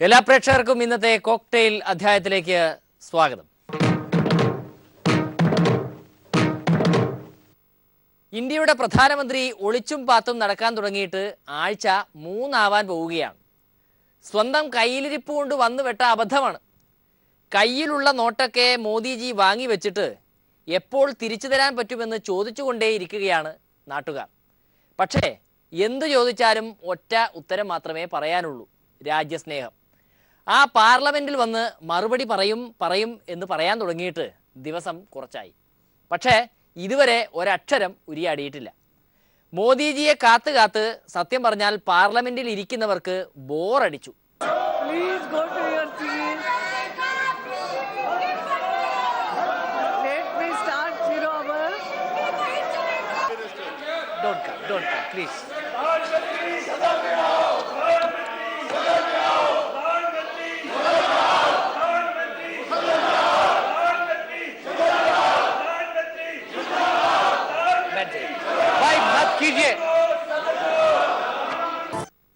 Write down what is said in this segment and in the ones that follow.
എല്ലാ പ്രേക്ഷകർക്കും ഇന്നത്തെ കോക്ടെയിൽ അധ്യായത്തിലേക്ക് സ്വാഗതം. ഇന്ത്യയുടെ പ്രധാനമന്ത്രി ഒളിച്ചും പാത്തും നടക്കാൻ തുടങ്ങിയിട്ട് ആഴ്ച 3 ആവാൻ പോവുകയാണ്. സ്വന്തം കയ്യിലിരിപ്പ് കൊണ്ട് വന്നു വെട്ട അബദ്ധമാണ്. കയ്യിലുള്ള നോട്ടൊക്കെ മോദിജി വാങ്ങി വെച്ചിട്ട് എപ്പോൾ തിരിച്ചു തരാൻ പറ്റുമെന്ന് ചോദിച്ചുകൊണ്ടേയിരിക്കുകയാണ് നാട്ടുകാർ. പക്ഷേ എന്തു ചോദിച്ചാലും ഒറ്റ ഉത്തരം മാത്രമേ പറയാനുള്ളൂ: രാജ്യസ്നേഹം. ആ പാർലമെൻറ്റിൽ വന്ന് മറുപടി പറയും എന്ന് പറയാൻ തുടങ്ങിയിട്ട് ദിവസം കുറച്ചായി. പക്ഷേ ഇതുവരെ ഒരക്ഷരം ഉരിയാടിയിട്ടില്ല. മോദിജിയെ കാത്ത് സത്യം പറഞ്ഞാൽ പാർലമെൻറ്റിൽ ഇരിക്കുന്നവർക്ക് ബോറടിച്ചു. Don't come, please.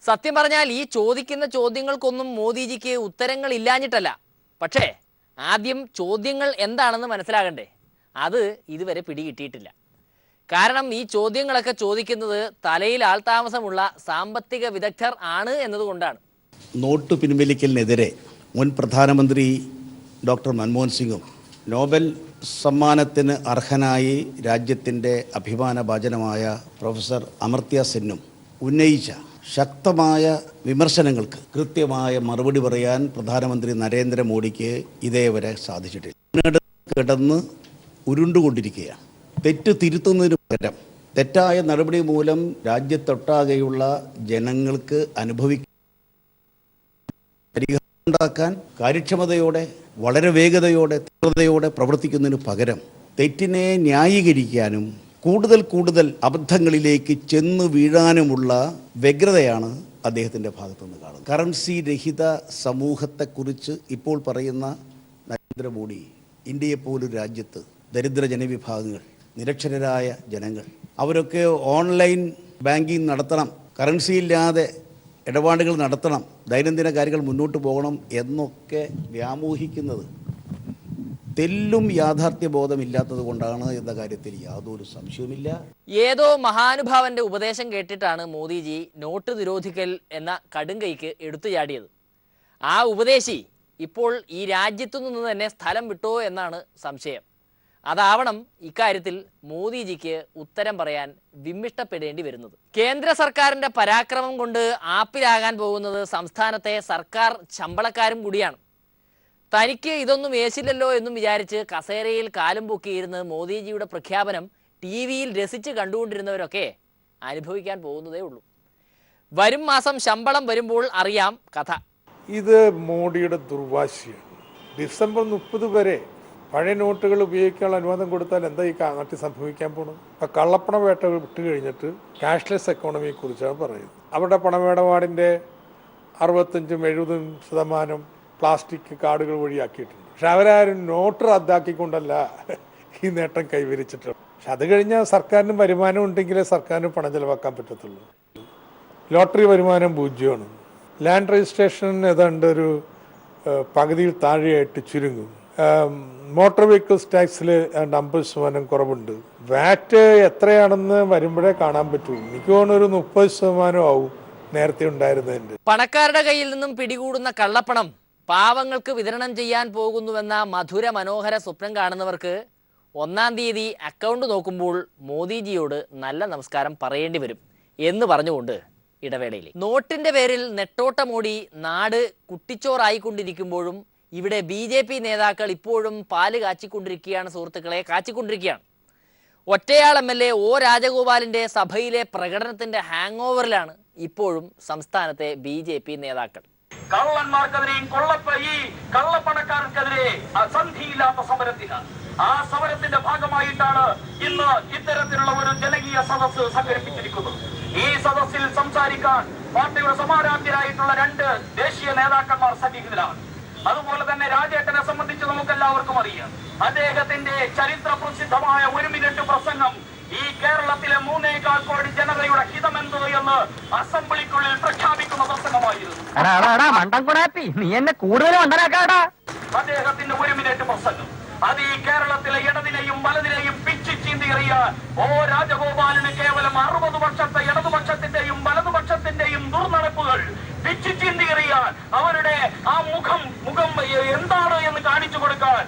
സത്യം പറഞ്ഞാൽ ഈ ചോദിക്കുന്ന ചോദ്യങ്ങൾക്കൊന്നും മോദിജിക്ക് ഉത്തരങ്ങൾ ഇല്ലാഞ്ഞിട്ടല്ല. പക്ഷേ ആദ്യം ചോദ്യങ്ങൾ എന്താണെന്ന് മനസ്സിലാകണ്ടേ? അത് ഇതുവരെ പിടികിട്ടിയിട്ടില്ല. കാരണം ഈ ചോദ്യങ്ങളൊക്കെ ചോദിക്കുന്നത് തലയിൽ ആൾതാമസമുള്ള സാമ്പത്തിക വിദഗ്ധർ ആണ് എന്നതുകൊണ്ടാണ്. നോട്ട് പിൻവലിക്കലിനെതിരെ മുൻ പ്രധാനമന്ത്രി ഡോക്ടർ മൻമോഹൻ സിംഗും നോബൽ സമ്മാനത്തിന് അർഹനായി രാജ്യത്തിൻ്റെ അഭിമാനഭാജനമായ പ്രൊഫസർ അമർത്യ സെന്നും ഉന്നയിച്ച ശക്തമായ വിമർശനങ്ങൾക്ക് കൃത്യമായ മറുപടി പറയാൻ പ്രധാനമന്ത്രി നരേന്ദ്രമോദിക്ക് ഇതേവരെ സാധിച്ചിട്ടില്ല. കിടന്ന് ഉരുണ്ടുകൊണ്ടിരിക്കുകയാണ്. തെറ്റ് തിരുത്തുന്നതിന് പകരം തെറ്റായ നടപടി മൂലം രാജ്യത്തൊട്ടാകെയുള്ള ജനങ്ങൾക്ക് പരിഹാരം ഉണ്ടാക്കാൻ കാര്യക്ഷമതയോടെ, വളരെ വേഗതയോടെ, തീവ്രതയോടെ പ്രവർത്തിക്കുന്നതിന് പകരം തെറ്റിനെ ന്യായീകരിക്കാനും കൂടുതൽ അബദ്ധങ്ങളിലേക്ക് ചെന്ന് വീഴാനുമുള്ള വ്യഗ്രതയാണ് അദ്ദേഹത്തിൻ്റെ ഭാഗത്തുനിന്ന് കാണുന്നത്. കറൻസി രഹിത സമൂഹത്തെക്കുറിച്ച് ഇപ്പോൾ പറയുന്ന നരേന്ദ്രമോദി ഇന്ത്യയെപ്പോലൊരു രാജ്യത്ത് ദരിദ്ര ജനവിഭാഗങ്ങൾ, നിരക്ഷരരായ ജനങ്ങൾ, അവരൊക്കെ ഓൺലൈൻ ബാങ്കിങ് നടത്തണം, കറൻസി ഇല്ലാതെ ഇടപാടുകൾ നടത്തണം, ദൈനംദിന കാര്യങ്ങൾ മുന്നോട്ട് പോകണം എന്നൊക്കെ വ്യാമോഹിക്കുന്നത് തെല്ലും യാഥാർത്ഥ്യബോധമില്ലാത്തത് കൊണ്ടാണ് എന്ന കാര്യത്തിൽ യാതൊരു സംശയവുമില്ല. ഏതോ മഹാനുഭാവന്റെ ഉപദേശം കേട്ടിട്ടാണ് മോദിജി നോട്ട് നിരോധിക്കൽ എന്ന കടുംകൈക്ക് എടുത്തു ചാടിയത്. ആ ഉപദേശി ഇപ്പോൾ ഈ രാജ്യത്തു നിന്ന് തന്നെ സ്ഥലം വിട്ടോ എന്നാണ് സംശയം. അതാവണം ഇക്കാര്യത്തിൽ മോദിജിക്ക് ഉത്തരം പറയാൻ വിമ്മിഷ്ടപ്പെടേണ്ടി വരുന്നത്. കേന്ദ്ര സർക്കാരിൻ്റെ പരാക്രമം കൊണ്ട് ആപ്പിലാകാൻ പോകുന്നത് സംസ്ഥാനത്തെ സർക്കാർ ശമ്പളക്കാരും കൂടിയാണ്. തനിക്ക് ഇതൊന്നും ഏശില്ലല്ലോ എന്നും വിചാരിച്ച് കസേരയിൽ കാലും പൊക്കിയിരുന്ന് മോദിജിയുടെ പ്രഖ്യാപനം TV-യിൽ രസിച്ച് കണ്ടുകൊണ്ടിരുന്നവരൊക്കെ അനുഭവിക്കാൻ പോകുന്നതേ ഉള്ളൂ. വരും മാസം ശമ്പളം വരുമ്പോൾ അറിയാം കഥ. ഇത് മോഡിയുടെ ദുർവാശിയാണ്. ഡിസംബർ 30 വരെ പഴയ നോട്ടുകൾ ഉപയോഗിക്കാനുള്ള അനുവാദം കൊടുത്താൽ എന്താ ഈ നാട്ടിൽ സംഭവിക്കാൻ പോകുന്നത്? ആ കള്ളപ്പണ വേട്ട വിട്ട് കഴിഞ്ഞിട്ട് ക്യാഷ്ലെസ് എക്കോണമിയെക്കുറിച്ചാണ് പറയുന്നത്. അവരുടെ പണമിടപാടിൻ്റെ 65-70% പ്ലാസ്റ്റിക് കാർഡുകൾ വഴിയാക്കിയിട്ടുണ്ട്. പക്ഷെ അവരാരും നോട്ട് റദ്ദാക്കിക്കൊണ്ടല്ല ഈ നേട്ടം കൈവരിച്ചിട്ടുള്ളത്. പക്ഷെ അത് കഴിഞ്ഞാൽ സർക്കാരിന് വരുമാനം ഉണ്ടെങ്കിലേ സർക്കാരിന് പണം ചെലവാക്കാൻ പറ്റത്തുള്ളൂ. ലോട്ടറി വരുമാനം 0ആണ്. ലാൻഡ് രജിസ്ട്രേഷൻ ഏതാണ്ട് ഒരു പകുതിയിൽ താഴെയായിട്ട് ചുരുങ്ങും. മോട്ടോർ വെഹിക്കിൾസ് ടാക്സിൽ 50% കുറവുണ്ട്. വാറ്റ് എത്രയാണെന്ന് വരുമ്പോഴേ കാണാൻ പറ്റൂ. എനിക്ക് തോന്നുന്നു ഒരു 30% ആവും നേരത്തെ ഉണ്ടായിരുന്നതിൻ്റെ. പണക്കാരുടെ കയ്യിൽ നിന്നും പിടികൂടുന്ന കള്ളപ്പണം പാവങ്ങൾക്ക് വിതരണം ചെയ്യാൻ പോകുന്നുവെന്ന മധുര മനോഹര സ്വപ്നം കാണുന്നവർക്ക് 1-ാം തീയതി അക്കൗണ്ട് നോക്കുമ്പോൾ മോദിജിയോട് നല്ല നമസ്കാരം പറയേണ്ടി വരും എന്ന് പറഞ്ഞുകൊണ്ട് ഇടവേളയിൽ നോട്ടിൻ്റെ പേരിൽ നെട്ടോട്ടമോടി നാട് കുട്ടിച്ചോറായിക്കൊണ്ടിരിക്കുമ്പോഴും ഇവിടെ BJP നേതാക്കൾ ഇപ്പോഴും പാല് കാച്ചിക്കൊണ്ടിരിക്കുകയാണ്. സുഹൃത്തുക്കളെ, കാച്ചിക്കൊണ്ടിരിക്കുകയാണ്. ഒറ്റയാൾ MLA O രാജഗോപാലിൻ്റെ സഭയിലെ പ്രകടനത്തിൻ്റെ ഹാങ് ഓവറിലാണ് ഇപ്പോഴും സംസ്ഥാനത്തെ BJP നേതാക്കൾ. കള്ളന്മാർക്കെതിരെയും കള്ളപ്പണക്കാർക്കെതിരെ സന്ധിയില്ലാത്ത സമരത്തിന് ആ സമരത്തിന്റെ ഭാഗമായിട്ടാണ് ഇന്ന് ഇത്തരത്തിലുള്ള ഒരു ജനകീയ സദസ്സ് സംഘടിപ്പിച്ചിരിക്കുന്നത്. ഈ സദസ്സിൽ സംസാരിക്കാൻ പാർട്ടിയുടെ സമാരാധ്യരായിട്ടുള്ള 2 ദേശീയ നേതാക്കന്മാർ സന്നിഹിതരാണ്. അതുപോലെ തന്നെ രാജേട്ടനെ സംബന്ധിച്ച് നമുക്കെല്ലാവർക്കും അറിയാം. അദ്ദേഹത്തിന്റെ ചരിത്ര പ്രസിദ്ധമായ 1 മിനിറ്റ് പ്രസംഗം ഈ കേരളത്തിലെ 3.25 കോടി ജനതയുടെ ഹിതമെന്ത് എന്ന് അസംബ്ലിക്കുള്ളിൽ പ്രഖ്യാപിക്കുന്ന പ്രസംഗമായിരുന്നു. നീ എന്നെ കൂടുതൽ മണ്ടനാക്കാടാ. അദ്ദേഹത്തിന്റെ 1 മിനിറ്റ് പ്രസംഗം അത് ഈ കേരളത്തിലെ ഇടതിനെയും വലതിനെയും പിച്ചി ചീന്തിയെറിയാൻ രാജഗോപാലിന് കേവലം 60 വർഷത്തെ ഇടതുപക്ഷത്തിന്റെയും വലതുപക്ഷത്തിന്റെയും ദുർനടപ്പുകൾ പിച്ചി ചീന്തിയെറിയാൻ അവരുടെ ആ മുഖം എന്താണ് എന്ന് കാണിച്ചു കൊടുക്കാൻ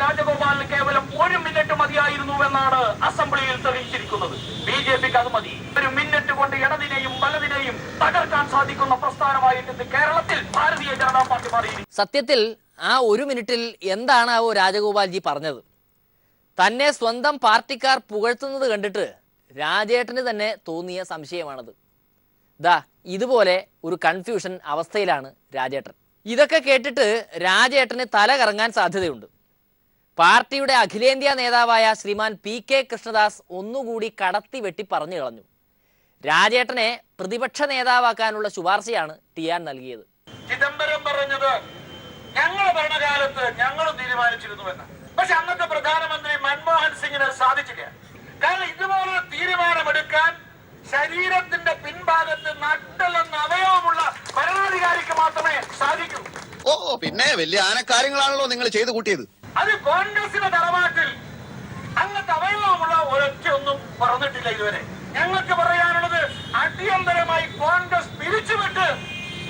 രാജഗോപാലിന് കേവലം 1 മിനിറ്റ് മതിയായിരുന്നുവെന്നാണ് അസംബ്ലിയിൽ തെളിയിച്ചിരിക്കുന്നത്. BJPക്ക് അത് മതി. 1 മിനിറ്റ് കൊണ്ട് ഇടതിനെയും വലതിനെയും തകർക്കാൻ സാധിക്കുന്ന പ്രസ്ഥാനമായിട്ട് കേരളത്തിൽ ഭാരതീയ ജനതാ പാർട്ടി മാറി. സത്യത്തിൽ ആ 1 മിനിറ്റിൽ എന്താണ് രാജഗോപാൽജി പറഞ്ഞത്? തന്നെ സ്വന്തം പാർട്ടിക്കാർ പുകഴ്ത്തുന്നത് കണ്ടിട്ട് രാജേട്ടന് തന്നെ തോന്നിയ സംശയമാണത്. ഇതുപോലെ ഒരു കൺഫ്യൂഷൻ അവസ്ഥയിലാണ് രാജേട്ടൻ. ഇതൊക്കെ കേട്ടിട്ട് രാജേട്ടന് തല കറങ്ങാൻ സാധ്യതയുണ്ട്. പാർട്ടിയുടെ അഖിലേന്ത്യാ നേതാവായ ശ്രീമാൻ PK കൃഷ്ണദാസ് ഒന്നുകൂടി കടത്തി വെട്ടി പറഞ്ഞു കളഞ്ഞു. രാജേട്ടനെ പ്രതിപക്ഷ നേതാവാക്കാനുള്ള ശുപാർശയാണ് ടിയാൻ നൽകിയത്. ചിദംബരം പറഞ്ഞത് ഞങ്ങളുടെ ഭരണകാലത്ത് ഞങ്ങൾ തീരുമാനിച്ചിരുന്നുവെന്ന്. പക്ഷെ അന്നത്തെ പ്രധാനമന്ത്രി മൻമോഹൻ സിംഗിന് സാധിച്ചില്ല. കാരണം ഇതുപോലെ തീരുമാനമെടുക്കാൻ ശരീരത്തിന്റെ പിൻഭാഗത്ത് നട്ടെല്ലെന്ന അവയവമുള്ള ഭരണാധികാരിക്ക് മാത്രമേ സാധിക്കൂ. പിന്നെ വലിയ ആനക്കാര്യങ്ങളാണല്ലോ നിങ്ങൾ ചെയ്തു കൂട്ടിയത്. അത് കോൺഗ്രസിന്റെ തറവാട്ടിൽ അങ്ങനത്തെ അവയവമുള്ള ഒരൊറ്റയൊന്നും പറഞ്ഞിട്ടില്ല ഇതുവരെ. ഞങ്ങൾക്ക് പറയാനുള്ളത് അടിയന്തരമായി കോൺഗ്രസ് പിരിച്ചുവിട്ട്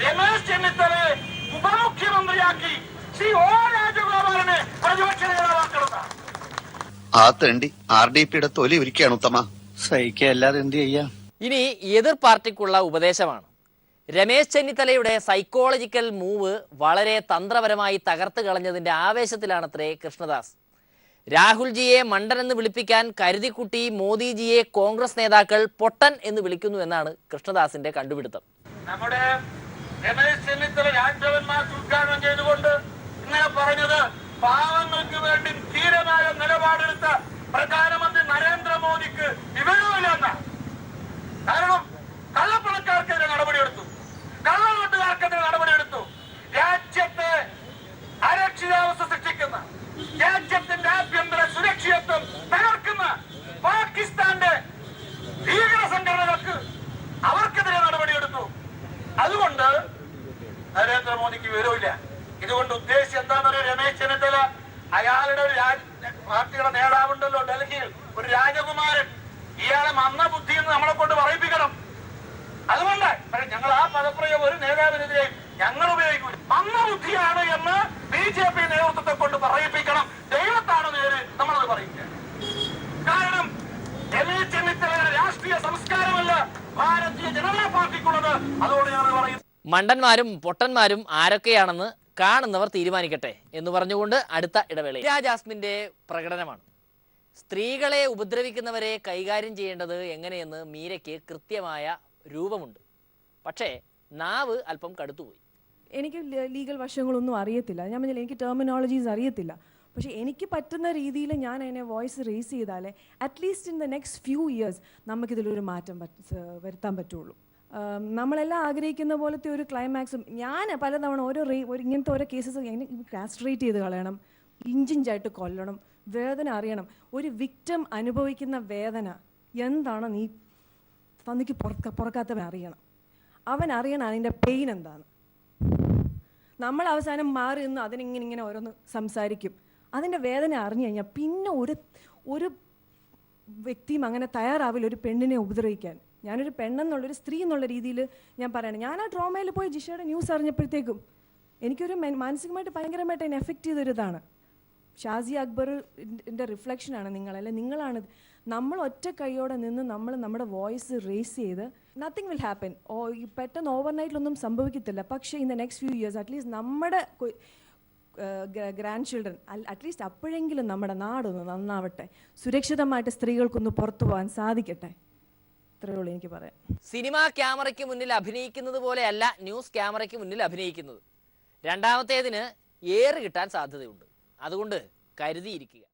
രമേശ് ചെന്നിത്തലയെ ഉപമുഖ്യമന്ത്രിയാക്കി ശ്രീ രാജഗോപാലിനെ പ്രതിപക്ഷ നേതാവാക്കണം. ആ തണ്ടി RDPയുടെ തൊലി ഒരുക്കുകയാണ് ഉത്തമ. സഹിക്കല്ലാതെ എന്ത് ചെയ്യാം. ഇനി എതിർ പാർട്ടിക്കുള്ള ഉപദേശമാണ്. രമേശ് ചെന്നിത്തലയുടെ സൈക്കോളജിക്കൽ മൂവ് വളരെ തന്ത്രപരമായി തകർത്ത് കളഞ്ഞതിൻ്റെ ആവേശത്തിലാണത്രേ കൃഷ്ണദാസ്. രാഹുൽജിയെ മണ്ടൻ എന്ന് വിളിപ്പിക്കാൻ കരുതിക്കുട്ടി മോദിജിയെ കോൺഗ്രസ് നേതാക്കൾ പൊട്ടൻ എന്ന് വിളിക്കുന്നു എന്നാണ് കൃഷ്ണദാസിന്റെ കണ്ടുപിടുത്തം. നമ്മുടെ രമേശ് ചെന്നിത്തല രാജ്ഭവൻ മാർച്ച് ഉദ്ഘാടനം ചെയ്തുകൊണ്ട് ഇങ്ങനെ പറഞ്ഞത് പാവങ്ങൾക്ക് വേണ്ടി ധീരമായ നിലപാടെടുത്ത പ്രധാനമന്ത്രി നരേന്ദ്രമോദിക്ക് വിവരമില്ലെന്ന. കാരണം കള്ളപ്പണക്കാർക്കെതിരെ നടപടിയെടുത്തു, കള്ളനോട്ടുകാർക്കെതിരെ നടപടിയെടുത്തു. രാജ്യത്തെ അരക്ഷിതാവസ്ഥ സൃഷ്ടിക്കുന്ന, രാജ്യത്തിന്റെ ആഭ്യന്തര സുരക്ഷിതത്വം തകർക്കുന്ന പാകിസ്ഥാന്റെ ഭീകര സംഘടനകൾക്ക് അവർക്കെതിരെ നടപടിയെടുത്തു. അതുകൊണ്ട് നരേന്ദ്രമോദിക്ക് വിവരമില്ല. ഇതുകൊണ്ട് ഉദ്ദേശിച്ച് എന്താണെന്നറിയോ? രമേശ് ചെന്നിത്തല അയാളുടെ ഒരു പാർട്ടിയുടെ നേതാവുണ്ടല്ലോ ഡൽഹിയിൽ, ഒരു രാജകുമാരൻ, ഇയാളെ മന്ദബുദ്ധി എന്ന് നമ്മളെ കൊണ്ട് പറയിപ്പിക്കണം. അതുകൊണ്ട് ഞങ്ങൾ ആ പദപ്രയോഗം ഒരു നേതാവിനെതിരെ ഞങ്ങൾ ഉപയോഗിക്കും. മന്ദബുദ്ധിയാണ് എന്ന് BJP നേതൃത്വത്തെ കൊണ്ട് പറയിപ്പിക്കണം. ദൈവത്താണ് നേര് നമ്മളത് പറയില്ല. കാരണം രമേശ് ചെന്നിത്തലയുടെ രാഷ്ട്രീയ സംസ്കാരമല്ല ഭാരതീയ ജനതാ പാർട്ടിക്കുള്ളത്. അതുകൊണ്ട് ഞങ്ങൾ പറയും, മണ്ടന്മാരും പൊട്ടന്മാരും ആരൊക്കെയാണെന്ന് കാണുന്നവർ തീരുമാനിക്കട്ടെ എന്ന് പറഞ്ഞുകൊണ്ട് അടുത്ത ഇടവേള ജാസ്മിൻ്റെ പ്രകടനമാണ്. സ്ത്രീകളെ ഉപദ്രവിക്കുന്നവരെ കൈകാര്യം ചെയ്യേണ്ടത് എങ്ങനെയെന്ന് മീരയ്ക്ക് കൃത്യമായ രൂപമുണ്ട്. പക്ഷേ നാവ് അല്പം കടുത്തുപോയി. എനിക്ക് ലീഗൽ വശങ്ങളൊന്നും അറിയത്തില്ല. ഞാൻ പറഞ്ഞില്ല, എനിക്ക് ടെർമിനോളജീസ് അറിയത്തില്ല. പക്ഷേ എനിക്ക് പറ്റുന്ന രീതിയിൽ ഞാൻ അതിനെ വോയിസ് റേസ് ചെയ്താലേ at least in the next few years നമുക്കിതിലൊരു മാറ്റം വരുത്താൻ പറ്റുള്ളൂ. നമ്മളെല്ലാം ആഗ്രഹിക്കുന്ന പോലത്തെ ഒരു ക്ലൈമാക്സും ഞാൻ പലതവണ ഇങ്ങനത്തെ ഓരോ കേസസ് കാസ്ട്രേറ്റ് ചെയ്ത് കളയണം, ഇഞ്ചിഞ്ചായിട്ട് കൊല്ലണം, വേദന അറിയണം. ഒരു വിക്ടിം അനുഭവിക്കുന്ന വേദന എന്താണ് നീ തന്നിക്ക് പുറക്കാത്തവൻ അറിയണം. അവൻ അറിയണം അതിൻ്റെ പെയിൻ എന്താണ്. നമ്മൾ അവസാനം മാറി നിന്ന് അതിനിങ്ങനെ ഓരോന്ന് സംസാരിക്കും. അതിൻ്റെ വേദന അറിഞ്ഞു കഴിഞ്ഞാൽ പിന്നെ ഒരു വ്യക്തിയും അങ്ങനെ തയ്യാറാവില്ല ഒരു പെണ്ണിനെ ഉപദ്രവിക്കാൻ. ഞാനൊരു പെണ്ണെന്നുള്ളൊരു സ്ത്രീ എന്നുള്ള രീതിയിൽ ഞാൻ പറയണം. ഞാൻ ആ ട്രോമയിൽ പോയി ജിഷയുടെ ന്യൂസ് അറിഞ്ഞപ്പോഴത്തേക്കും എനിക്കൊരു മാനസികമായിട്ട് ഭയങ്കരമായിട്ട് എന്നെ എഫക്റ്റ് ചെയ്തൊരിതാണ്. ഷാസി അക്ബറിൻ്റെ റിഫ്ലക്ഷനാണ് നിങ്ങളാണ്. നമ്മൾ ഒറ്റ കൈയോടെ നിന്ന് നമ്മുടെ വോയിസ് റേസ് ചെയ്ത് നത്തിങ് വിൽ ഹാപ്പൻ. പെട്ടെന്ന് ഓവർനൈറ്റിലൊന്നും സംഭവിക്കത്തില്ല. പക്ഷേ in the next few years at least നമ്മുടെ ഗ്രാൻഡ് ചിൽഡ്രൻ അറ്റ്ലീസ്റ്റ് അപ്പോഴെങ്കിലും നമ്മുടെ നാടൊന്ന് നന്നാവട്ടെ, സുരക്ഷിതമായിട്ട് സ്ത്രീകൾക്കൊന്ന് പുറത്തു പോകാൻ സാധിക്കട്ടെ. ഇത്രയേ ഉള്ളൂ എനിക്ക് പറയാം. സിനിമാ ക്യാമറയ്ക്ക് മുന്നിൽ അഭിനയിക്കുന്നത് പോലെയല്ല ന്യൂസ് ക്യാമറയ്ക്ക് മുന്നിൽ അഭിനയിക്കുന്നത്. രണ്ടാമത്തേതിന് ഏറ് കിട്ടാൻ സാധ്യതയുണ്ട്. അതുകൊണ്ട് കരുതിയിരിക്കുക.